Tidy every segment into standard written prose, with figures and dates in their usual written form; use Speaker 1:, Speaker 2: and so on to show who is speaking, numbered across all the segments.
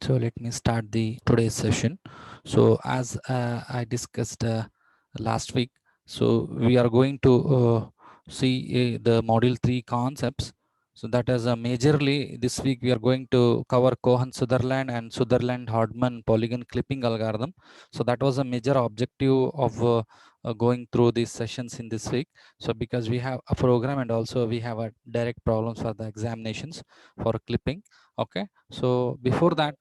Speaker 1: So let me start the today's session. So as I discussed last week, so we are going to see the module 3 concepts. So that is majorly this week we are going to cover Cohen-Sutherland and Sutherland-Hartman polygon clipping algorithm. So that was a major objective of going through these sessions in this week. So because we have a program and also we have a direct problems for the examinations for clipping. Okay, so before that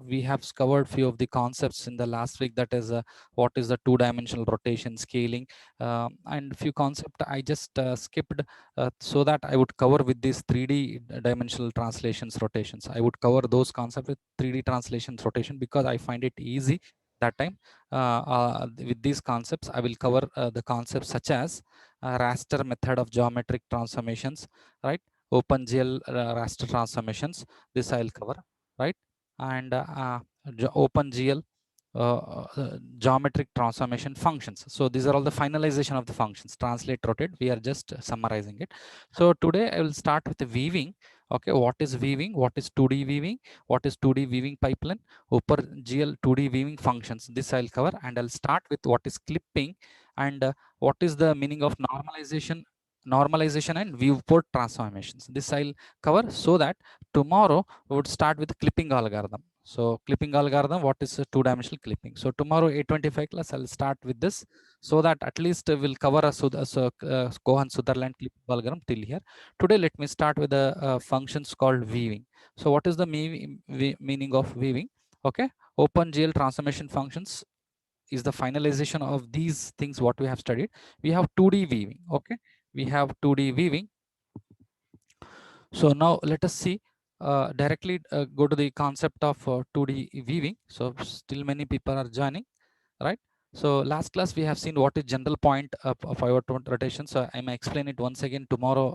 Speaker 1: we have covered few of the concepts in the last week, that is what is the two-dimensional rotation, scaling, and few concept I just skipped so that I would cover with these 3D dimensional translations rotations. I would cover those concepts with 3D translations rotation because I find it easy that time. With these concepts I will cover the concepts such as raster method of geometric transformations, right? OpenGL raster transformations, this I'll cover, right? And OpenGL geometric transformation functions. So these are all the finalization of the functions, translate, rotate, we are just summarizing it. So today I will start with the weaving. Okay, what is weaving, what is 2D weaving, what is 2D weaving pipeline, OpenGL 2D weaving functions, this I'll cover. And I'll start with what is clipping and what is the meaning of normalization and viewport transformations, this I'll cover. So that tomorrow we would start with clipping algorithm. So clipping algorithm, what is a two-dimensional clipping? So tomorrow 8:25 class I'll start with this, so that at least we'll cover a Cohen-Sutherland clipping algorithm till here. Today let me start with the functions called weaving. So what is the meaning of weaving? Okay, OpenGL transformation functions is the finalization of these things what we have studied. We have 2D weaving. Okay, we have 2D weaving. So now let us see directly go to the concept of 2D weaving. So still many people are joining, right? So last class we have seen what is general point of pivot rotation. So I may explain it once again tomorrow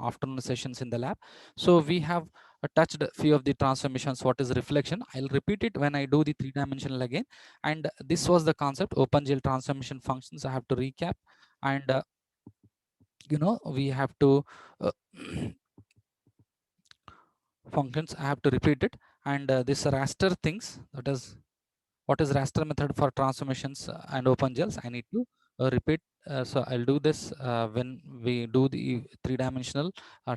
Speaker 1: afternoon sessions in the lab. So we have touched a few of the transformations. What is reflection? I'll repeat it when I do the three-dimensional again. And this was the concept, OpenGL transformation functions. I have to recap, and we have to functions, I have to repeat it. And this raster things, that is what is raster method for transformations and OpenGLs, I need to repeat. So I'll do this when we do the three-dimensional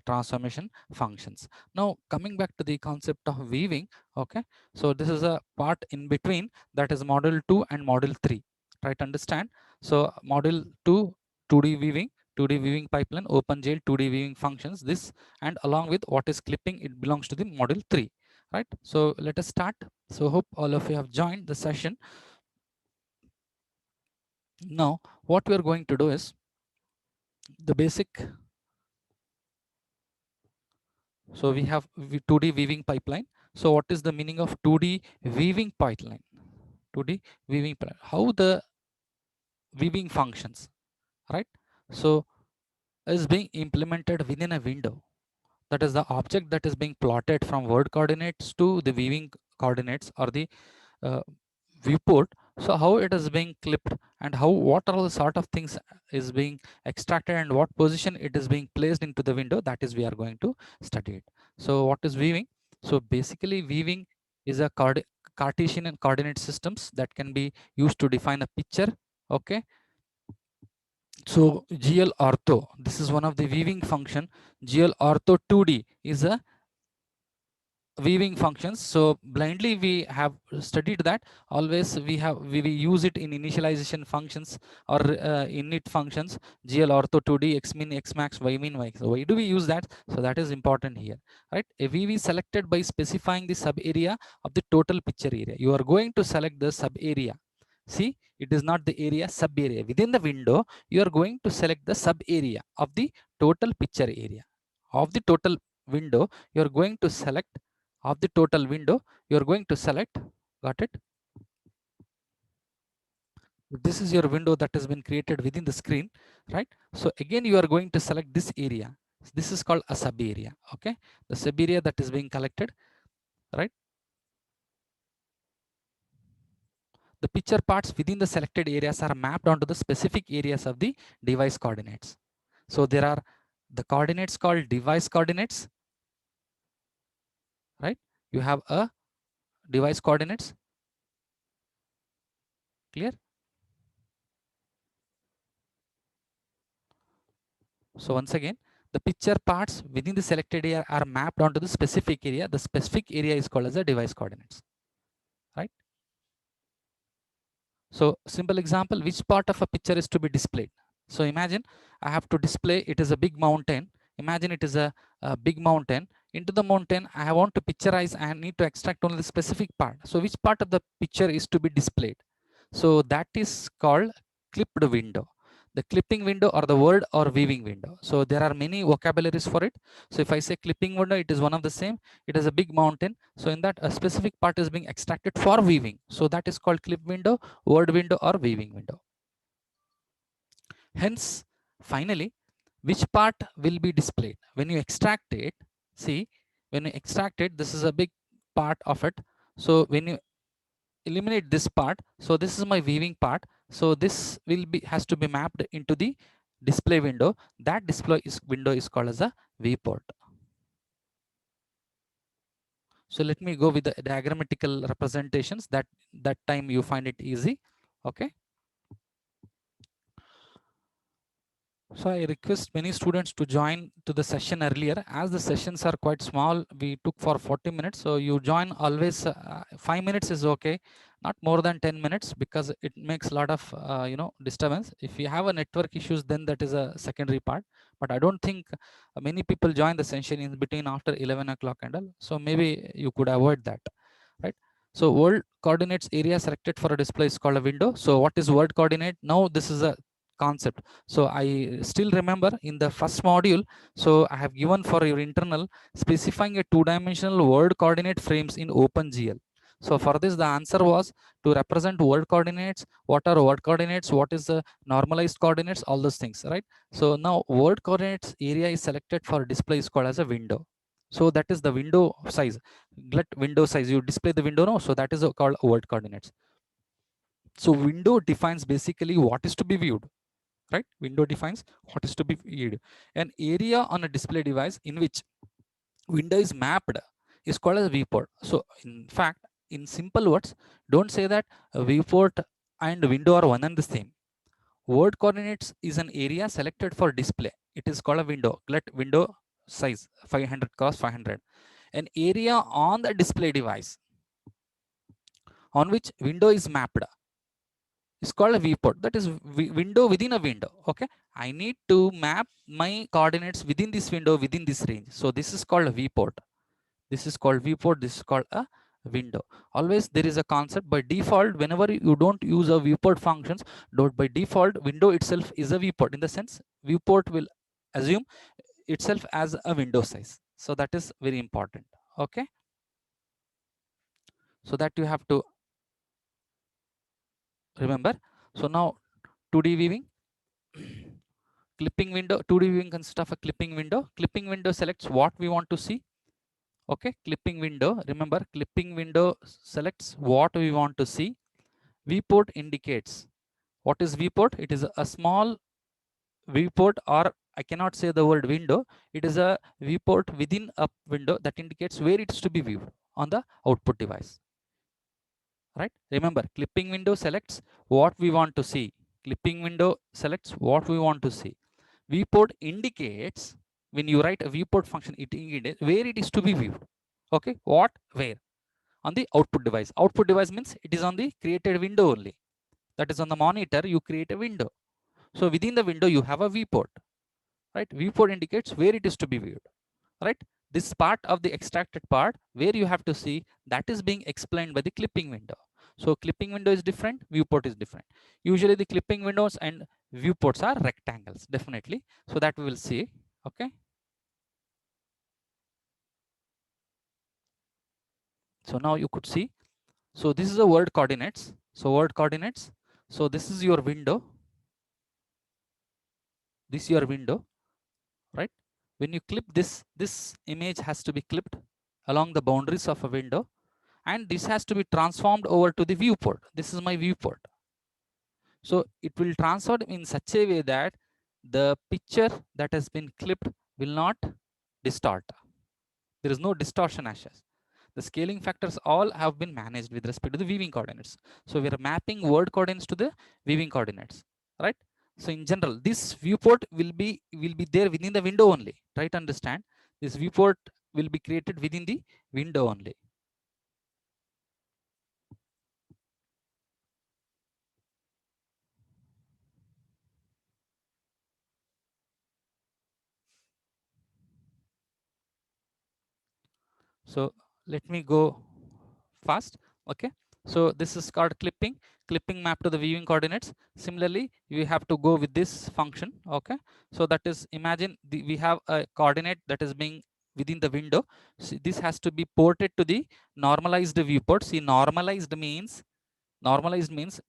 Speaker 1: transformation functions. Now coming back to the concept of weaving. Okay, so this is a part in between, that is module 2 and module 3, right? Understand? So module 2, 2D weaving, 2D weaving pipeline, OpenGL 2D weaving functions, this, and along with what is clipping, it belongs to the module 3, right? So let us start. So hope all of you have joined the session. Now what we are going to do is the basic. So we have 2D weaving pipeline. So what is the meaning of 2D weaving pipeline? 2D weaving pipeline, how the weaving functions, right? So is being implemented within a window, that is the object that is being plotted from word coordinates to the weaving coordinates or the uh, viewport. So how it is being clipped, and how, what are the sort of things is being extracted, and what position it is being placed into the window, that is we are going to study it. So what is weaving? So basically weaving is a Cartesian and coordinate systems that can be used to define a picture. Okay, so GL ortho, this is one of the weaving function. GL ortho 2D is a weaving functions. So blindly we have studied that. Always we use it in initialization functions or init functions. GL ortho 2D, x min, x max, y min, y. So why do we use that? So that is important here, right? A VV selected by specifying the sub area of the total picture area. You are going to select the sub area. See, it is not the area, sub area. Within the window, you are going to select the sub area of the total picture area. Of the total window, you are going to select, of the total window, you are going to select, got it? This is your window that has been created within the screen, right? So again, you are going to select this area. This is called a sub area. Okay, the sub area that is being collected, right? The picture parts within the selected areas are mapped onto the specific areas of the device coordinates. So there are the coordinates called device coordinates, right? You have a device coordinates. Clear? So once again, the picture parts within the selected area are mapped onto the specific area. The specific area is called as the device coordinates, right? So simple example, which part of a picture is to be displayed? So imagine I have to display, it is a big mountain. Imagine it is a big mountain. Into the mountain, I want to picturize and need to extract only the specific part. So which part of the picture is to be displayed? So that is called clipped window. The clipping window or the word or weaving window. So there are many vocabularies for it. So if I say clipping window, it is one of the same. It is a big mountain. So in that a specific part is being extracted for weaving. So that is called clip window, word window or weaving window. Hence, finally, which part will be displayed? When you extract it, see, when you extract it, this is a big part of it. So when you eliminate this part, so this is my weaving part. So this will be has to be mapped into the display window. That window is called as a viewport. So let me go with the diagrammatical representations. That time you find it easy. Okay. So I request many students to join to the session earlier. As the sessions are quite small, we took for 40 minutes. So you join always 5 minutes is okay, not more than 10 minutes because it makes a lot of disturbance. If you have a network issues, then that is a secondary part. But I don't think many people join the session in between after 11 o'clock and all. So maybe you could avoid that, right? So world coordinates area selected for a display is called a window. So what is world coordinate? Now this is a concept. So I still remember in the first module, so I have given for your internal specifying a two-dimensional world coordinate frames in OpenGL. So for this, the answer was to represent world coordinates. What are world coordinates? What is the normalized coordinates? All those things, right? So now world coordinates area is selected for display is called as a window. So that is the window size. Let window size, you display the window now. So that is called world coordinates. So window defines basically what is to be viewed, right? Window defines what is to be viewed. An area on a display device in which window is mapped is called as viewport. So in fact, in simple words, don't say that a viewport and window are one and the same. Word coordinates is an area selected for display. It is called a window. Let window size 500 cross 500. An area on the display device on which window is mapped is called a viewport. That is window within a window. Okay, I need to map my coordinates within this window, within this range. So this is called a viewport. This is called viewport. This is called a window. Always there is a concept by default. Whenever you don't use a viewport functions, don't by default window itself is a viewport. In the sense, viewport will assume itself as a window size. So that is very important. Okay, so that you have to remember. So now 2D weaving. Clipping window, 2D viewing consists of a clipping window. Clipping window selects what we want to see. Okay, clipping window, remember clipping window selects what we want to see. Viewport indicates, what is viewport? It is a small viewport, or I cannot say the word window. It is a viewport within a window that indicates where it is to be viewed on the output device, right? Remember, clipping window selects what we want to see. Clipping window selects what we want to see. Viewport indicates, when you write a viewport function, it indicates where it is to be viewed. Okay, what, where? On the output device. Output device means it is on the created window only. That is on the monitor, you create a window. So within the window, you have a viewport, right? Viewport indicates where it is to be viewed, right? This part of the extracted part where you have to see, that is being explained by the clipping window. So clipping window is different, viewport is different. Usually the clipping windows and viewports are rectangles, definitely. So that we will see. Okay, so now you could see, so this is the world coordinates. So world coordinates, so this is your window, this is your window, right? When you clip this, this image has to be clipped along the boundaries of a window, and this has to be transformed over to the viewport. This is my viewport. So it will transfer in such a way that the picture that has been clipped will not distort. There is no distortion as such. The scaling factors all have been managed with respect to the weaving coordinates. So we are mapping world coordinates to the weaving coordinates, right? So in general, this viewport will be there within the window only. Try to understand, this viewport will be created within the window only. So let me go fast. Okay, so this is called clipping map to the viewing coordinates. Similarly, you have to go with this function. Okay, so that is, imagine we have a coordinate that is being within the window. So this has to be ported to the normalized viewport. See, normalized means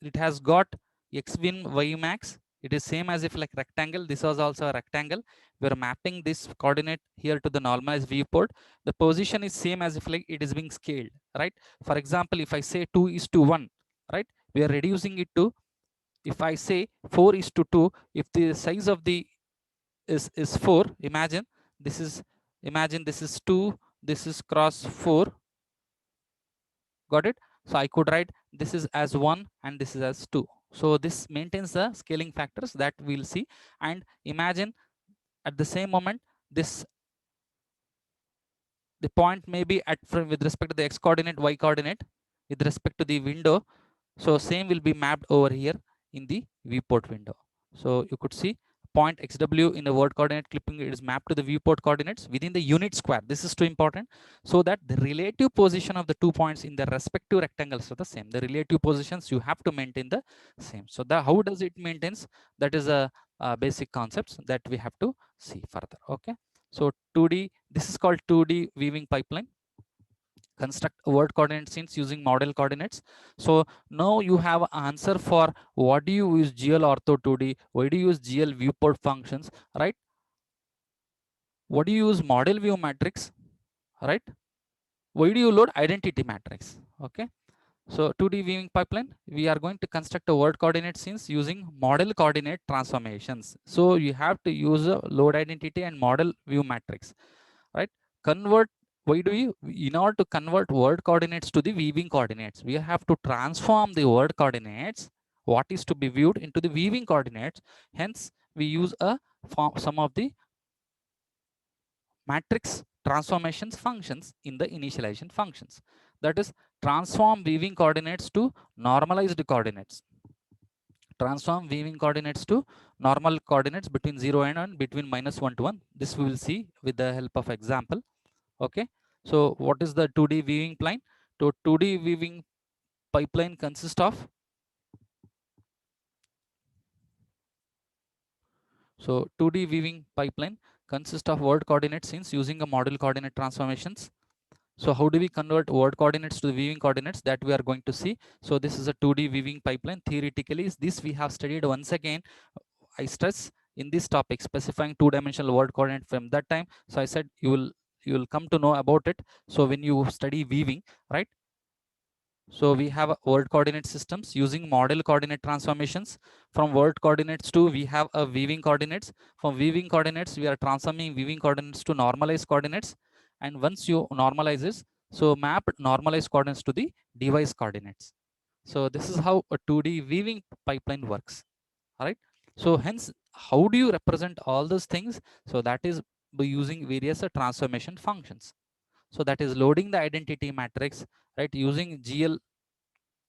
Speaker 1: it has got xmin ymax. It is same as if like rectangle. This was also a rectangle. We're mapping this coordinate here to the normalized viewport. The position is same as if like it is being scaled, right? For example, if I say 2:1, right, we are reducing it to, if I say 4:2, if the size of the is 4, imagine this is 2, this is cross 4. Got it? So I could write this is as 1 and this is as 2. So this maintains the scaling factors that we'll see. And imagine at the same moment, this the point may be at from with respect to the x coordinate, y coordinate, with respect to the window. So same will be mapped over here in the viewport window. So you could see point xw in the word coordinate clipping, it is mapped to the viewport coordinates within the unit square. This is too important, so that the relative position of the 2 points in the respective rectangles are the same. The relative positions you have to maintain the same. So the how does it maintains, that is a basic concepts that we have to see further. Okay, so 2D, this is called 2D weaving pipeline. Construct word coordinate scenes using model coordinates. So now you have answer for what do you use GL ortho 2D, why do you use GL viewport functions, right? What do you use model view matrix, right? Why do you load identity matrix? Okay, so 2D viewing pipeline, we are going to construct a word coordinate scenes using model coordinate transformations. So you have to use a load identity and model view matrix, right? Convert, why do you, in order to convert word coordinates to the weaving coordinates, we have to transform the word coordinates, what is to be viewed, into the weaving coordinates. Hence we use a form, some of the matrix transformations functions in the initialization functions. That is, transform weaving coordinates to normalized coordinates. Transform weaving coordinates to normal coordinates between 0 and 1, between -1 to 1. This we will see with the help of example. Okay, so what is the 2D weaving pipeline? So 2D weaving pipeline consists of, so 2D weaving pipeline consists of word coordinate scenes using a model coordinate transformations. So how do we convert word coordinates to the weaving coordinates, that we are going to see. So this is a 2D weaving pipeline. Theoretically, this we have studied once again. I stress in this topic specifying two-dimensional word coordinate from that time. So I said you will come to know about it. So when you study weaving, right? So we have word coordinate systems using model coordinate transformations. From word coordinates to, we have a weaving coordinates. From weaving coordinates, we are transforming weaving coordinates to normalized coordinates. And once you normalizes, so map normalized coordinates to the device coordinates. So this is how a 2D weaving pipeline works. All right. So hence, how do you represent all those things? So that is by using various transformation functions. So that is loading the identity matrix, right? Using GL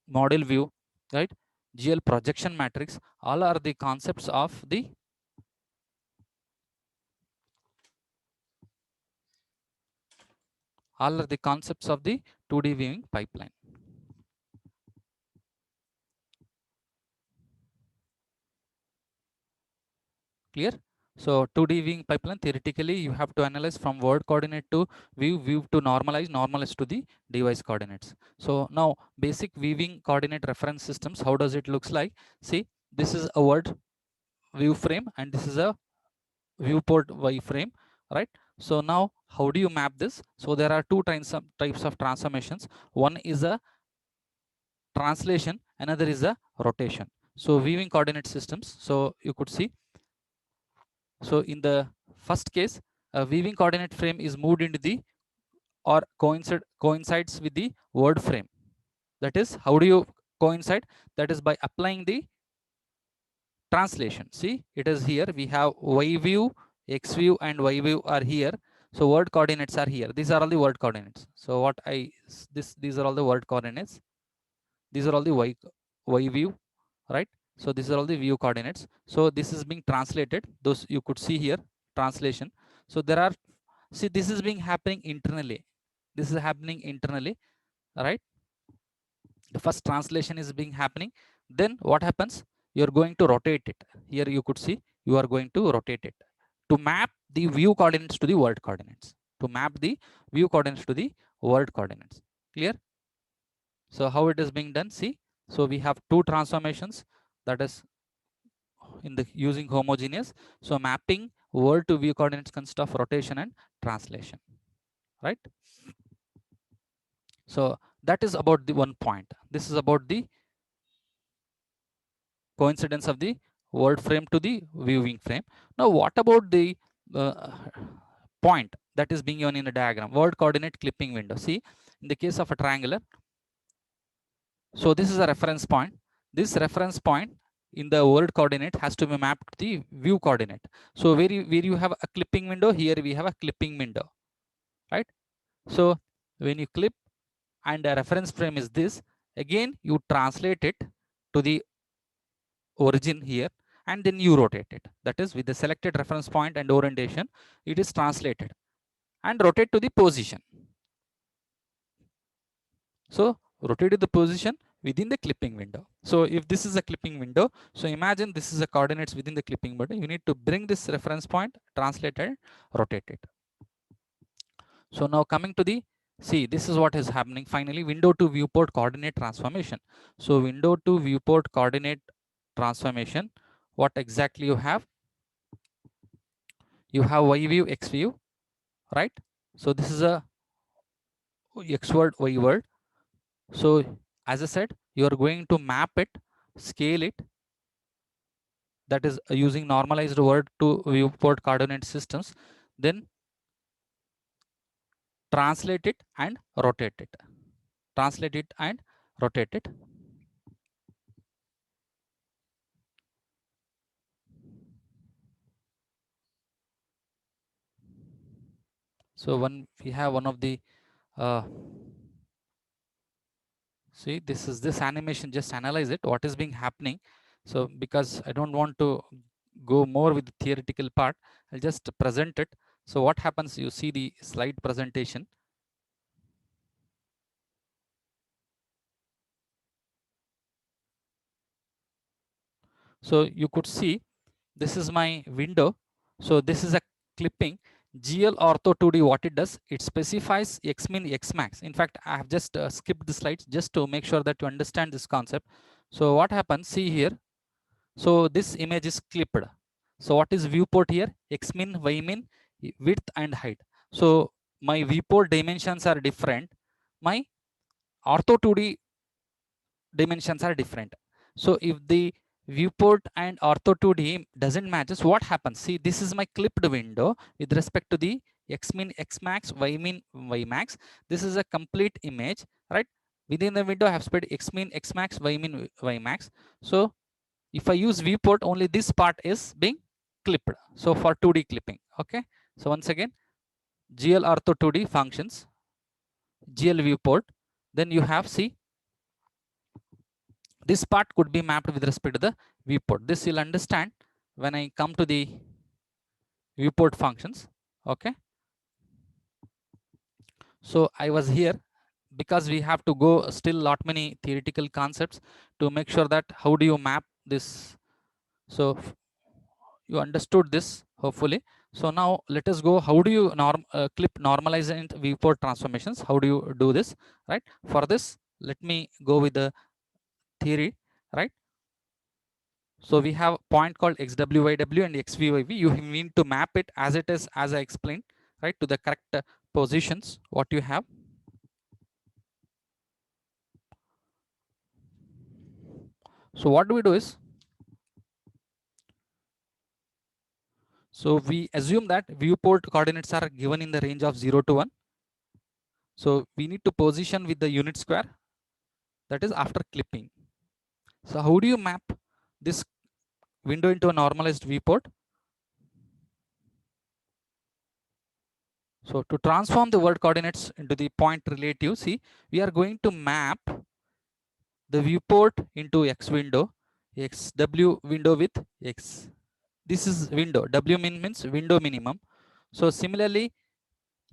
Speaker 1: model view, right? GL projection matrix, all are the concepts of the, all are the concepts of the 2D viewing pipeline. Clear? So 2D viewing pipeline, theoretically, you have to analyze from word coordinate to view to normalize to the device coordinates. So now basic weaving coordinate reference systems, how does it looks like? See, this is a word view frame and this is a viewport Y frame, right? So now how do you map this? So there are two types of transformations. One is a translation, another is a rotation. So weaving coordinate systems, so you could see, so in the first case, a weaving coordinate frame is moved into the or coincides with the word frame. That is, how do you coincide? That is by applying the translation. See, it is here. We have y view, x view, and y view are here. So word coordinates are here. These are all the word coordinates. So what these are all the word coordinates. These are all the y view, right? So these are all the view coordinates. So this is being translated. Those you could see here, translation. So there are, see, this is being happening internally. This is happening internally, right? The first translation is being happening. Then what happens? You're going to rotate it. Here you could see you are going to rotate it to map the view coordinates to the word coordinates. To map the view coordinates to the word coordinates. Clear? So how it is being done? See, so we have two transformations, that is in the using homogeneous. So mapping word to view coordinates consists of rotation and translation, right? So that is about the one point. This is about the coincidence of the word frame to the viewing frame. Now, what about the uh, point that is being given in a diagram? Word coordinate clipping window. See, in the case of a triangular, so this is a reference point. This reference point in the word coordinate has to be mapped to the view coordinate. So where you have a clipping window, here we have a clipping window, right? So when you clip and a reference frame is this, again you translate it to the origin here, and then you rotate it. That is, with the selected reference point and orientation, it is translated and rotate to the position. So rotate to the position within the clipping window. So if this is a clipping window, so imagine this is a coordinates within the clipping window. You need to bring this reference point, translate it, rotate it. So now coming to the, see, this is what is happening finally, window to viewport coordinate transformation. So window to viewport coordinate transformation, what exactly you have? You have y view, x view, right? So this is a x word, y word. So as I said, you are going to map it, scale it, that is using normalized word to viewport coordinate systems, then translate it and rotate it. Translate it and rotate it. So we have one of the see, this animation, just analyze it, what is being happening. So because I don't want to go more with the theoretical part, I'll just present it. So what happens, you see the slide presentation. So you could see this is my window. So this is a clipping. GL Ortho 2D, what it does, it specifies Xmin, Xmax. In fact, I have just skipped the slides just to make sure that you understand this concept. So what happens, see here. So this image is clipped. So what is viewport here? Xmin, Ymin, width and height. So my viewport dimensions are different. My Ortho 2D dimensions are different. So if the viewport and ortho 2D doesn't matches, what happens? See, this is my clipped window with respect to the xmin, xmax, ymin, ymax. This is a complete image, right? Within the window, I have spread xmin, xmax, ymin, ymax. So if I use viewport, only this part is being clipped. So for 2D clipping, okay. So once again, GL ortho 2D functions, GL viewport. Then you have, see, this part could be mapped with respect to the viewport. This you'll understand when I come to the viewport functions. Okay. So I was here because we have to go still lot many theoretical concepts to make sure that how do you map this. So you understood this hopefully. So now let us go. How do you clip normalize and viewport transformations? How do you do this, right? For this, let me go with the theory, right? So we have a point called xwyw and xvyv. You need to map it as it is, as I explained, right, to the correct positions what you have. So what do we do is, so we assume that viewport coordinates are given in the range of 0 to 1. So we need to position with the unit square, that is after clipping. So how do you map this window into a normalized viewport? So to transform the word coordinates into the point relative, see, we are going to map the viewport into X window, XW window with X. This is window. W min means window minimum. So similarly,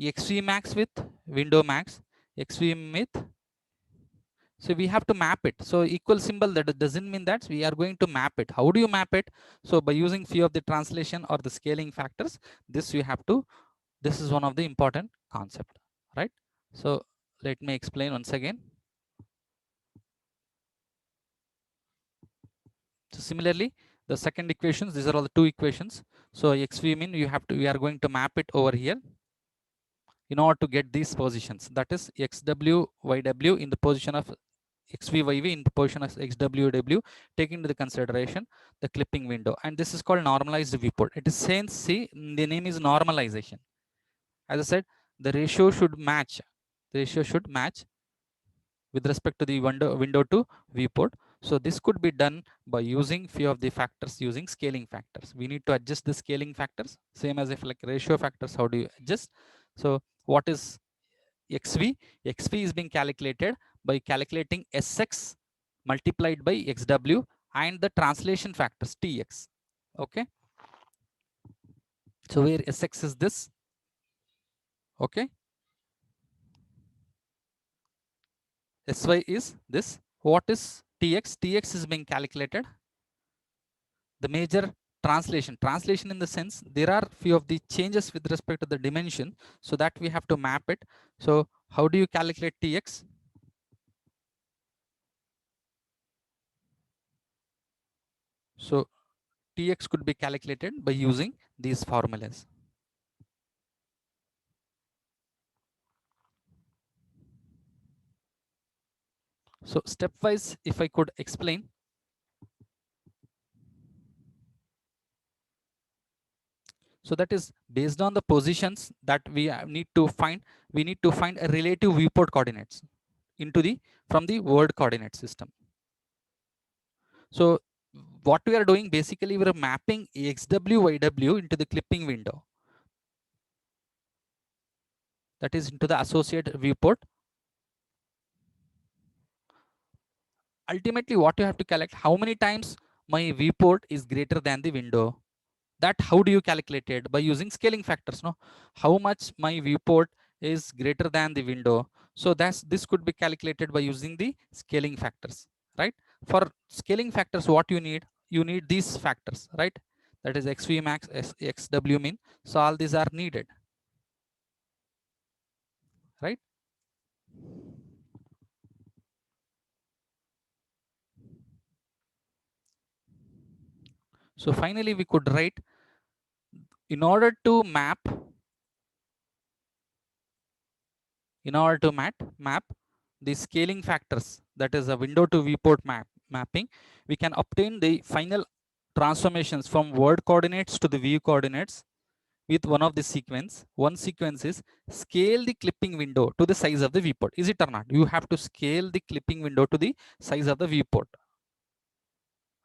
Speaker 1: XV max with window max, XV with. So we have to map it. So equal symbol, that doesn't mean that we are going to map it. How do you map it? So by using few of the translation or the scaling factors, this you have to, this is one of the important concept, right? So let me explain once again. So similarly, the second equations, these are all the two equations. So XV min, you have to, we are going to map it over here in order to get these positions. That is XW, YW in the position of XV, YV in the position of XWW, taking into the consideration the clipping window. And this is called normalized viewport. It is saying, see, the name is normalization. As I said, the ratio should match. The ratio should match with respect to the window to viewport. So this could be done by using few of the factors, using scaling factors. We need to adjust the scaling factors, same as if like ratio factors. How do you adjust? So what is XV? XV is being calculated by calculating SX multiplied by XW and the translation factors TX. Okay. So where SX is this. Okay. SY is this. What is TX? TX is being calculated. The major translation in the sense, there are few of the changes with respect to the dimension, so that we have to map it. So how do you calculate TX? So TX could be calculated by using these formulas. So stepwise, if I could explain. So that is based on the positions that we need to find. We need to find a relative viewport coordinates into the, from the word coordinate system. So what we are doing, basically we are mapping XW, YW into the clipping window. That is into the associated viewport. Ultimately, what you have to calculate, how many times my viewport is greater than the window. That how do you calculate it? By using scaling factors. No, how much my viewport is greater than the window. So that's, this could be calculated by using the scaling factors, right? For scaling factors, what you need these factors, right? That is XV max, XW min. So all these are needed, right? So finally, we could write, in order to map, map the scaling factors, that is a window to viewport mapping, we can obtain the final transformations from word coordinates to the view coordinates with one of the sequence. One sequence is scale the clipping window to the size of the viewport. Is it or not? You have to scale the clipping window to the size of the viewport,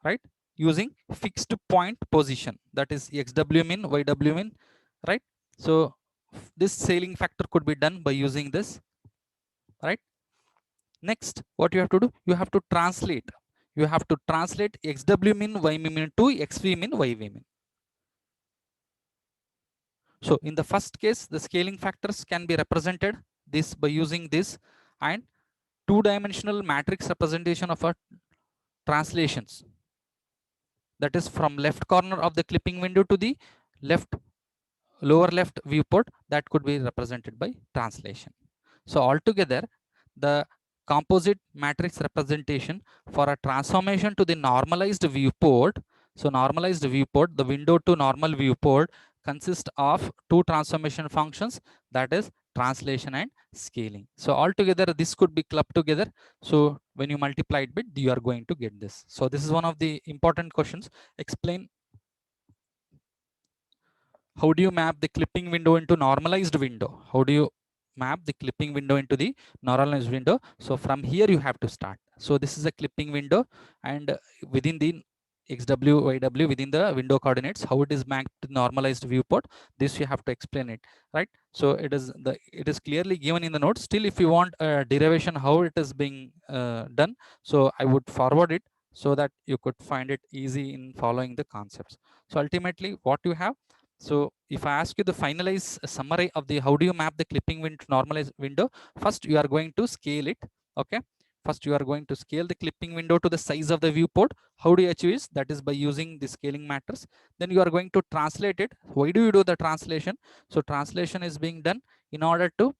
Speaker 1: right? Using fixed point position, that is XW min, YW min, right? So this scaling factor could be done by using this, right? Next, what you have to do, you have to translate. You have to translate XW min, YM min to XV min, YV min. So in the first case, the scaling factors can be represented this by using this and two-dimensional matrix representation of our translations. That is from left corner of the clipping window to the left, lower left viewport, that could be represented by translation. So altogether, the composite matrix representation for a transformation to the normalized viewport. So normalized viewport, the window to normal viewport consists of two transformation functions, that is translation and scaling. So altogether, this could be clubbed together. So when you multiply it with, you are going to get this. So this is one of the important questions. Explain, how do you map the clipping window into normalized window? How do you map the clipping window into the normalized window. So from here you have to start. So this is a clipping window, and within the XW, YW, within the window coordinates, how it is mapped to normalized viewport, this you have to explain it, right? So it is clearly given in the notes. Still, if you want a derivation how it is being done, so I would forward it so that you could find it easy in following the concepts. So ultimately what you have, so if I ask you the finalize summary of the how do you map the clipping window to normalized window, first you are going to scale it. Okay, first you are going to scale the clipping window to the size of the viewport. How do you achieve this? That is by using the scaling matrix. Then you are going to translate it. Why do you do the translation? So translation is being done in order to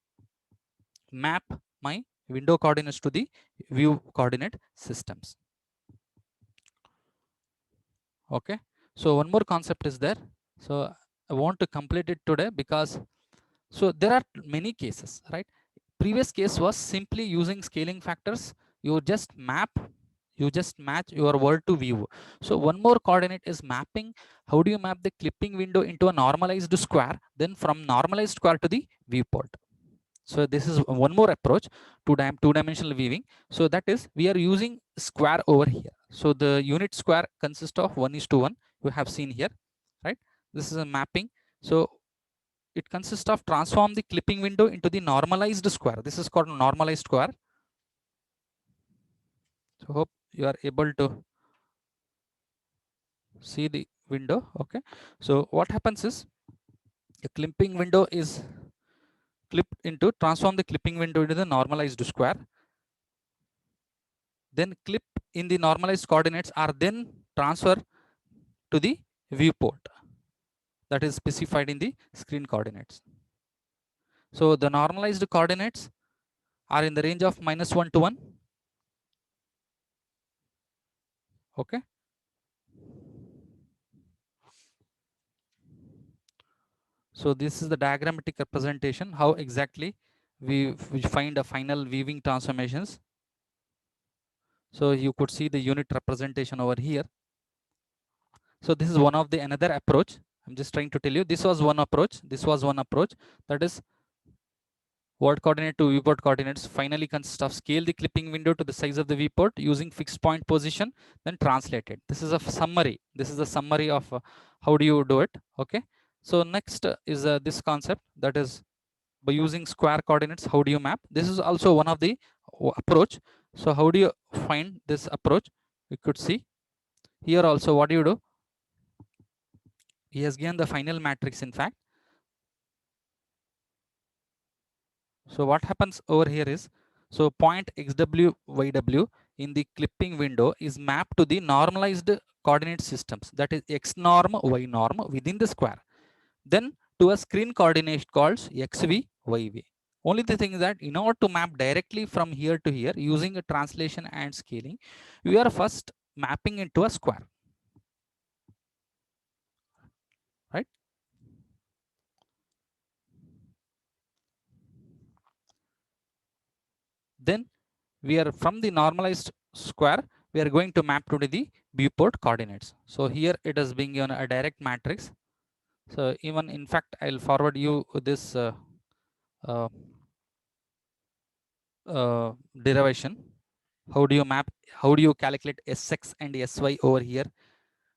Speaker 1: map my window coordinates to the view coordinate systems. Okay, so one more concept is there. So I want to complete it today because so there are many cases, right? Previous case was simply using scaling factors. You just match your word to view. So one more coordinate is mapping. How do you map the clipping window into a normalized square? Then from normalized square to the viewport. So this is one more approach to two-dimensional viewing. So that is we are using square over here. So the unit square consists of 1:1. You have seen here, right? This is a mapping. So it consists of transform the clipping window into the normalized square. This is called normalized square. So hope you are able to see the window. Okay, so what happens is a clipping window is clipped into transform the clipping window into the normalized square. Then clip in the normalized coordinates are then transferred to the viewport that is specified in the screen coordinates. So the normalized coordinates are in the range of -1 to 1. Okay, so this is the diagrammatic representation how exactly we find a final weaving transformations. So you could see the unit representation over here. So this is one of the another approach. I'm just trying to tell you this was one approach. This was one approach, that is word coordinate to viewport coordinates finally consists of scale the clipping window to the size of the viewport using fixed point position, then translate it. This is a summary. This is a summary of how do you do it. Okay. So next is this concept, that is by using square coordinates, how do you map? This is also one of the approach. So how do you find this approach? You could see here also what do you do? He has given the final matrix in fact. So what happens over here is, so point xw yw in the clipping window is mapped to the normalized coordinate systems, that is x norm y norm within the square, then to a screen coordinate called xv yv. Only the thing is that in order to map directly from here to here using a translation and scaling, we are first mapping into a square, right? Then we are from the normalized square, we are going to map to the viewport coordinates. So here it is being given a direct matrix. So even in fact, I'll forward you this uh, derivation. How do you map? How do you calculate Sx and Sy over here?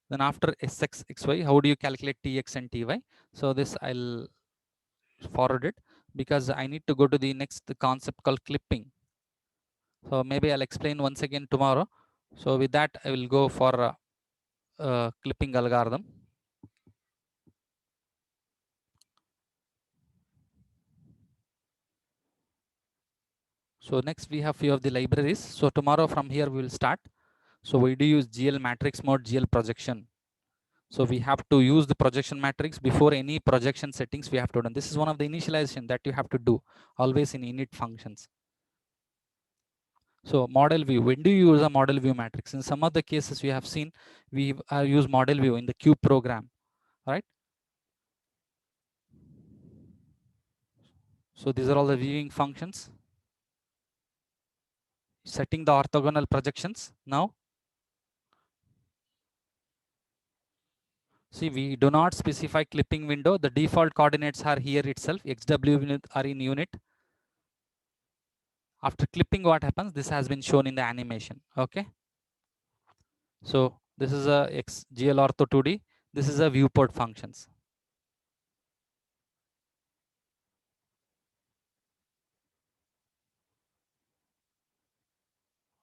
Speaker 1: Then after Sx, Xy, how do you calculate Tx and Ty? So this I'll forward it because I need to go to the next concept called clipping. So maybe I'll explain once again tomorrow. So with that, I will go for clipping algorithm. So next we have few of the libraries. So tomorrow from here we will start. So we do use GL matrix mode, GL projection. So we have to use the projection matrix before any projection settings we have to do. This is one of the initialization that you have to do always in init functions. So model view, when do you use a model view matrix? In some of the cases we have seen, we use model view in the cube program, right? So these are all the viewing functions. Setting the orthogonal projections now. See, we do not specify clipping window. The default coordinates are here itself. XW are in unit. After clipping, what happens? This has been shown in the animation. Okay. So this is a GL ortho 2D. This is a viewport functions.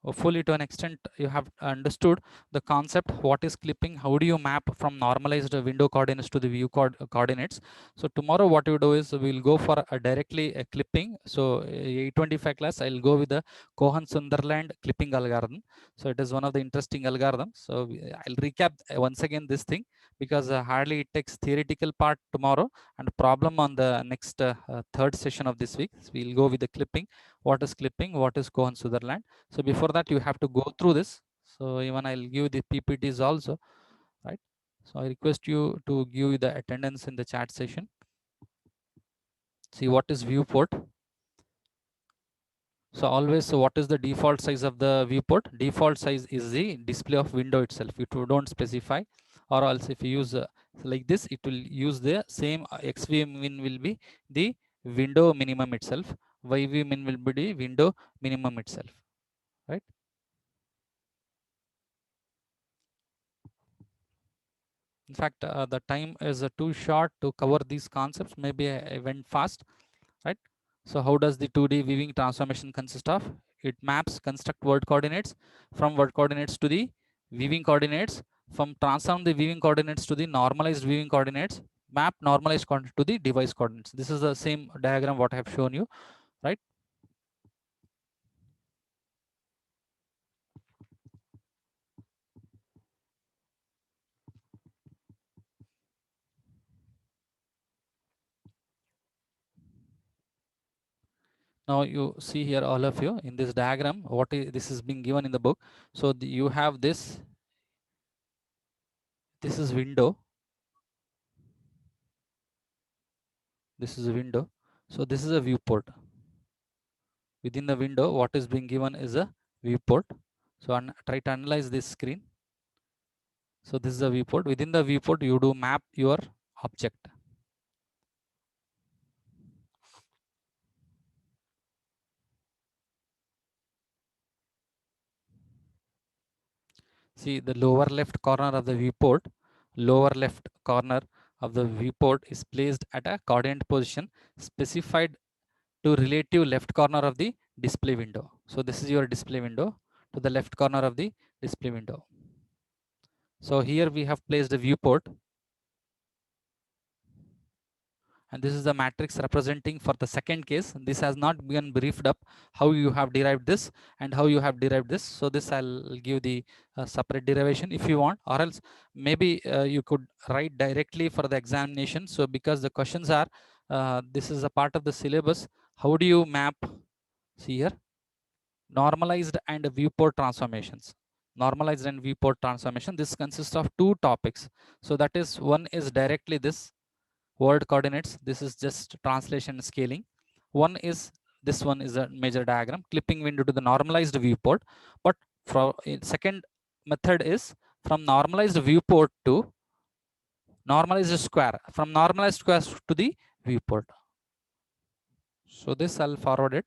Speaker 1: Hopefully to an extent you have understood the concept, what is clipping, how do you map from normalized window coordinates to the view coordinates. So tomorrow what you do is we'll go for a directly a clipping. So 825 class I'll go with the Cohen Sunderland clipping algorithm. So it is one of the interesting algorithms. So I'll recap once again this thing, because hardly it takes theoretical part tomorrow and problem on the next third session of this week. So we'll go with the clipping, what is clipping, what is Cohen Sutherland. So before that, you have to go through this. So even I'll give the PPTs also, right? So I request you to give the attendance in the chat session. See what is viewport. So always, so what is the default size of the viewport? Default size is the display of window itself. If you don't specify, or else if you use like this, it will use the same XVmin will be the window minimum itself. YVmin will be the window minimum itself, right? In fact, the time is too short to cover these concepts. Maybe I went fast, right? So how does the 2D weaving transformation consist of? It maps construct word coordinates, from word coordinates to the weaving coordinates, from transform the weaving coordinates to the normalized weaving coordinates, map normalized coordinate to the device coordinates. This is the same diagram what I have shown you, right? Now you see here, all of you, in this diagram, what is this is being given in the book. So you have this is window, this is a window. So this is a viewport. Within the window, what is being given is a viewport. So try to analyze this screen. So this is a viewport. Within the viewport, you do map your object. See the lower left corner of the viewport, lower left corner of the viewport is placed at a coordinate position specified to relative left corner of the display window. So this is your display window to the left corner of the display window. So here we have placed a viewport, and this is the matrix representing for the second case. This has not been briefed up how you have derived this and how you have derived this. So this I'll give the separate derivation if you want, or else maybe you could write directly for the examination. So because the questions are this is a part of the syllabus, how do you map, see here, normalized and viewport transformations. Normalized and viewport transformation, this consists of two topics. So that is, one is directly this word coordinates. This is just translation scaling. One is, this one is a major diagram, clipping window to the normalized viewport. But for second method is from normalized viewport to normalized square, from normalized square to the viewport. So this I'll forward it.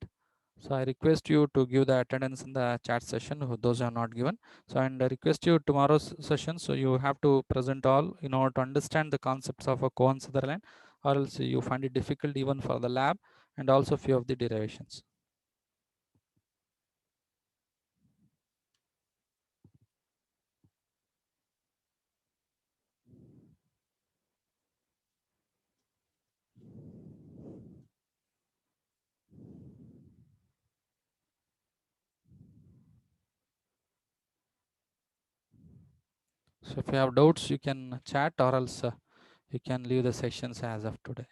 Speaker 1: So I request you to give the attendance in the chat session, those are not given. So, and I request you tomorrow's session, so you have to present all in order to understand the concepts of a Cohen Sutherland, or else you find it difficult even for the lab, and also few of the derivations. So if you have doubts, you can chat, or else you can leave the sessions as of today.